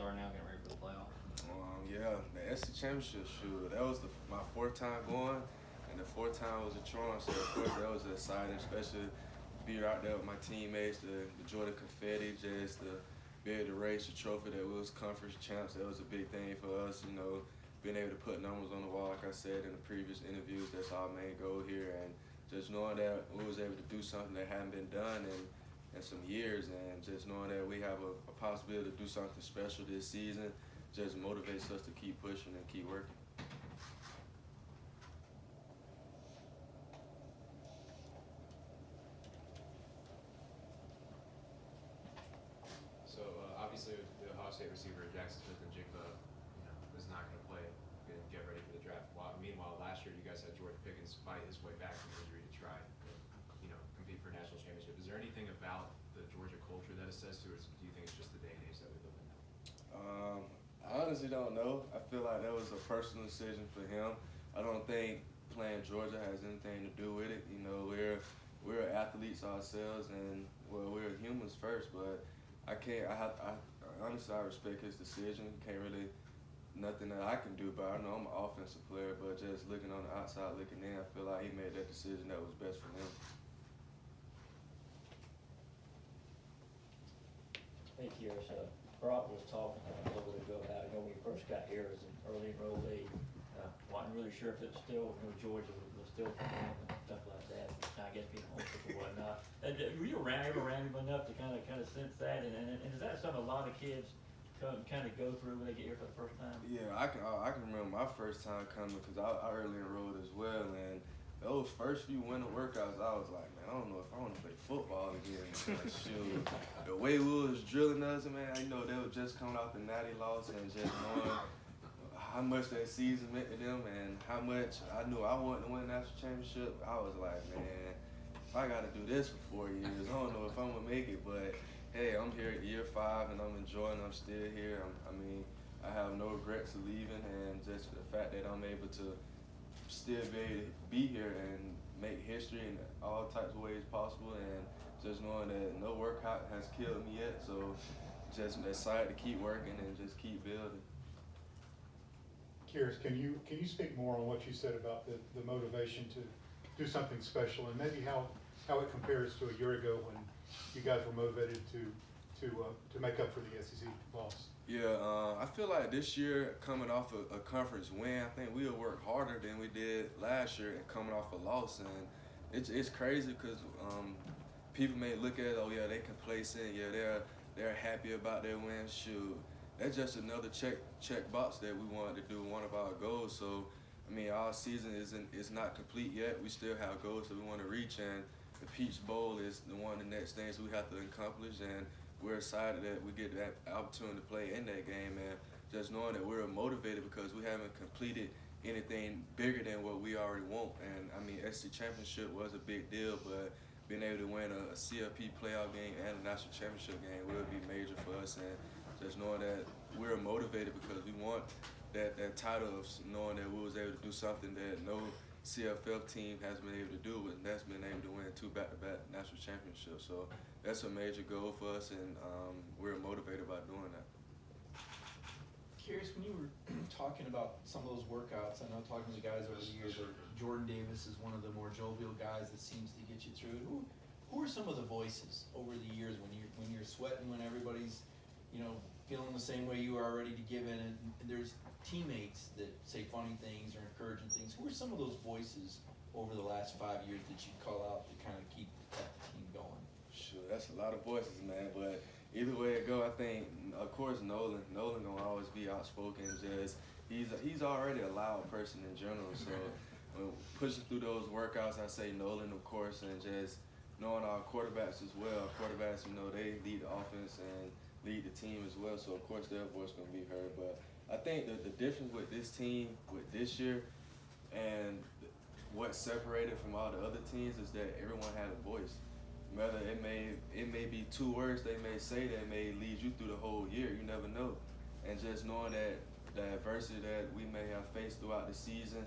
are now getting ready for the playoff? Yeah, the SC Championship, shoot, that was my fourth time going, and the fourth time was a Tron, so of course that was exciting, especially be out there with my teammates, to enjoy the confetti, just to be able to raise the trophy that we was conference champs. That was a big thing for us, being able to put numbers on the wall, like I said in the previous interviews. That's our main goal here, and just knowing that we was able to do something that hadn't been done in some years, and just knowing that we have a possibility to do something special this season just motivates us to keep pushing and keep working. So obviously the Ohio State receiver Jackson Smith and Jigba, is not going to play and get ready for the draft. Meanwhile, last year you guys had Jordan Pickens fight his way back from injury to try, compete for a national championship. Is there anything about the Georgia culture that it says to, or do you think it's just the day and age that we live in now? I honestly don't know. I feel like that was a personal decision for him. I don't think playing Georgia has anything to do with it. We're athletes ourselves, and we're humans first. But I can't. I honestly I respect his decision. Can't really nothing that I can do. But I know I'm an offensive player. But just looking on the outside, looking in, I feel like he made that decision that was best for him. Hey, Kearis, Brock was talking a little bit ago about, when he first got here as an early enrollee, wasn't really sure if it was still, Georgia was still for him and stuff like that. I guess being homesick or whatnot. Were you ever around him enough to kind of sense that? And is that something a lot of kids kind of go through when they get here for the first time? Yeah, I can remember my first time coming because I early enrolled as well, and those first few winter workouts, I was like, man, I don't know if I want to play football again. Shoot, the way we was drilling us, man, they were just coming off the natty loss and just knowing how much that season meant to them and how much I knew I wanted to win a national championship. I was like, man, if I got to do this for 4 years, I don't know if I'm gonna make it. But hey, I'm here at year 5 and I'm enjoying. I'm still here. I have no regrets of leaving, and just the fact that I'm able to still be able to be here and make history in all types of ways possible, and just knowing that no workout has killed me yet, so just excited to keep working and just keep building. Kearis, can you speak more on what you said about the motivation to do something special, and maybe how it compares to a year ago when you guys were motivated to make up for the SEC loss? Yeah, I feel like this year, coming off a conference win, I think we'll work harder than we did last year and coming off a loss. And it's crazy because people may look at it, oh yeah, they complacent, yeah, they're happy about their win. Shoot, that's just another check box that we wanted to do, one of our goals. So, our season is not complete yet. We still have goals that we want to reach, and the Peach Bowl is one of the next things we have to accomplish. And we're excited that we get that opportunity to play in that game, and just knowing that we're motivated because we haven't completed anything bigger than what we already want. And SC Championship was a big deal, but being able to win a CLP playoff game and a national championship game will be major for us. And just knowing that we're motivated because we want that title of knowing that we was able to do something that no CFL team has been able to do, and that's been able to win 2 back-to-back national championships. So that's a major goal for us, and we're motivated by doing that. Kearis, when you were talking about some of those workouts, I know talking to the guys over the years, Jordan Davis is one of the more jovial guys that seems to get you through it. Who are some of the voices over the years when you're sweating, when everybody's feeling the same way you are, ready to give in, and there's teammates that say funny things or encouraging things? Who are some of those voices over the last 5 years that you call out to kind of keep that team going? Sure, that's a lot of voices, man. But either way it go, I think, of course, Nolan gonna always be outspoken. Just he's already a loud person in general. So when pushing through those workouts, I say Nolan, of course, and just knowing our quarterbacks as well. Quarterbacks, they lead the offense and lead the team as well. So of course their voice gonna be heard. But I think that the difference with this team, with this year, and what separated from all the other teams is that everyone had a voice. Whether it may be 2 words they may say that may lead you through the whole year, you never know. And just knowing that the adversity that we may have faced throughout the season,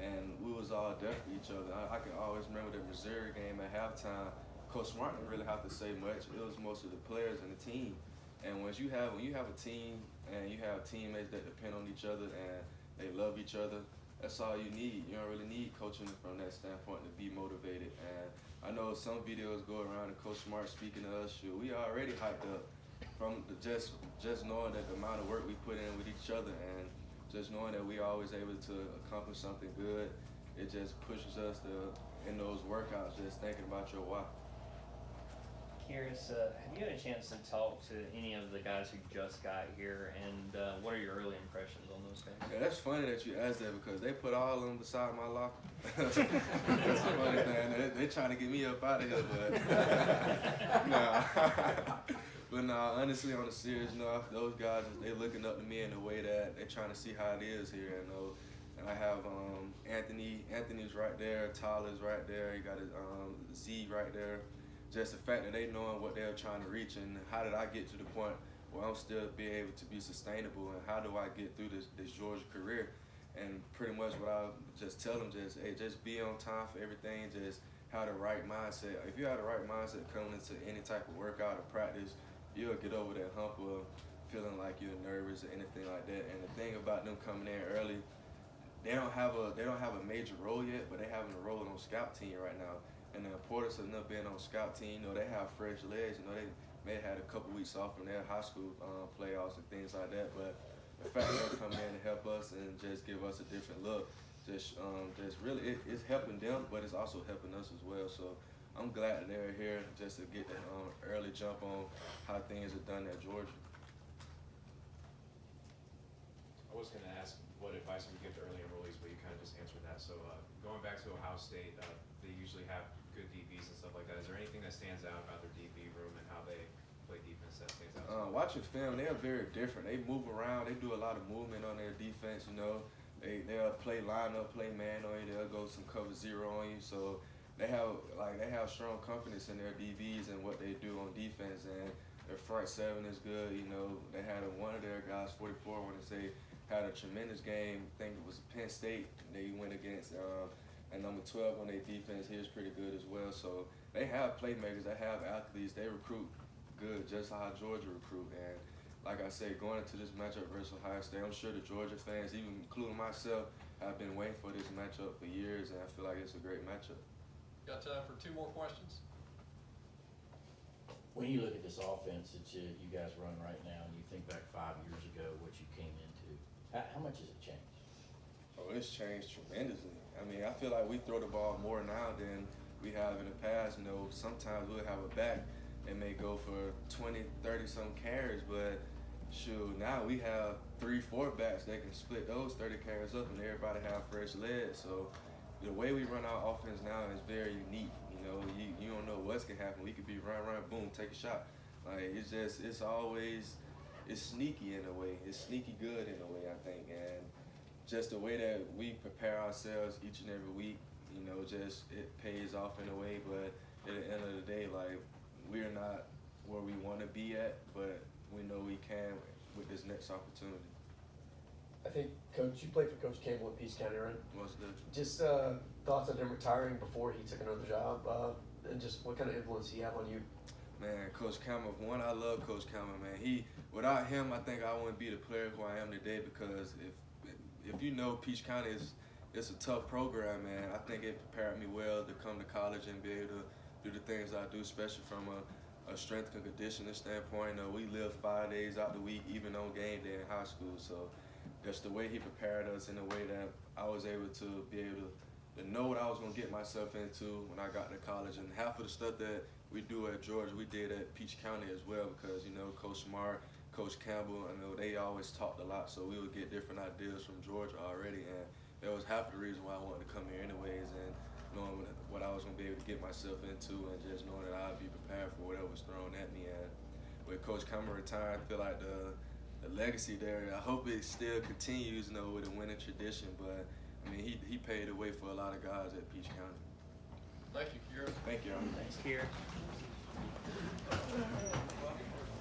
and we was all there for each other. I can always remember the Missouri game at halftime. Coach Smart didn't really have to say much. It was most of the players and the team. And when you have a team and you have teammates that depend on each other and they love each other, that's all you need. You don't really need coaching from that standpoint to be motivated. And I know some videos go around and Coach Smart speaking to us. Shoot, we already hyped up from just knowing that the amount of work we put in with each other and just knowing that we always able to accomplish something good. It just pushes us to in those workouts, just thinking about your why. Kearis, have you had a chance to talk to any of the guys who just got here, and what are your early impressions on those guys? Yeah, that's funny that you asked that because they put all of them beside my locker. That's a funny thing. They trying to get me up out of here, but nah. But nah, honestly, on a serious note, those guys, they looking up to me in a way that they trying to see how it is here. And I have Anthony's right there, Tyler's right there. You got Z right there. Just the fact that they knowing what they're trying to reach and how did I get to the point where I'm still being able to be sustainable and how do I get through this Georgia career. And pretty much what I just tell them just be on time for everything, just have the right mindset. If you have the right mindset coming into any type of workout or practice, you'll get over that hump of feeling like you're nervous or anything like that. And the thing about them coming in early, they don't have a major role yet, but they having a role on scout team right now. And the importance of them being on scout team, they have fresh legs. They may have had a couple weeks off from their high school playoffs and things like that. But the fact that they're coming in to help us and just give us a different look, just really it's helping them, but it's also helping us as well. So I'm glad that they're here just to get that early jump on how things are done at Georgia. I was going to ask what advice we give to early enrollees, but you kind of just answered that. So going back to Ohio State, they usually have good DBs and stuff like that. Is there anything that stands out about their DB room and how they play defense that stands out? Watching film, they are very different. They move around. They do a lot of movement on their defense. They'll play lineup, play man on you. They'll go some cover zero on you. So they have strong confidence in their DBs and what they do on defense. And their front seven is good. They had one of their guys, 44, I want to say, had a tremendous game. I think it was Penn State. They went against. And number 12 on their defense, he was pretty good as well. So they have playmakers, they have athletes, they recruit good, just how Georgia recruit. And like I said, going into this matchup versus Ohio State, I'm sure the Georgia fans, even including myself, have been waiting for this matchup for years, and I feel like it's a great matchup. Got time for 2 more questions? When you look at this offense that you guys run right now, and you think back 5 years ago, what you came into, how much has it changed? Oh, it's changed tremendously. I mean, I feel like we throw the ball more now than we have in the past. Sometimes we'll have a back that may go for 20, 30 some carries, but shoot, now we have 3, 4 backs that can split those 30 carries up and everybody have fresh legs. So the way we run our offense now is very unique. You don't know what's gonna happen. We could be run, boom, take a shot. Like it's sneaky in a way. It's sneaky good in a way, I think. And just the way that we prepare ourselves each and every week, it pays off in a way. But at the end of the day, like, we're not where we want to be at, but we know we can with this next opportunity. I think, Coach, you played for Coach Campbell at Peace County, right? What's the Just thoughts on him retiring before he took another job, and just what kind of influence he have on you? Man, Coach Campbell, I love Coach Campbell, man. Without him, I think I wouldn't be the player who I am today, because if you know Peach County it's a tough program, man. I think it prepared me well to come to college and be able to do the things I do, especially from a strength and conditioning standpoint. We live 5 days out the week, even on game day in high school. So that's the way he prepared us in a way that I was able to be able to know what I was going to get myself into when I got to college. And half of the stuff that we do at Georgia, we did at Peach County as well, because, Coach Smart, Coach Campbell, they always talked a lot, so we would get different ideas from Georgia already. And that was half the reason why I wanted to come here anyways, and knowing what I was going to be able to get myself into and just knowing that I'd be prepared for whatever was thrown at me. And with Coach Campbell retiring, I feel like the legacy there, I hope it still continues, with a winning tradition. But, he paved the way for a lot of guys at Peach County. Thank you, Kearis. Thank you. Thanks, Kearis.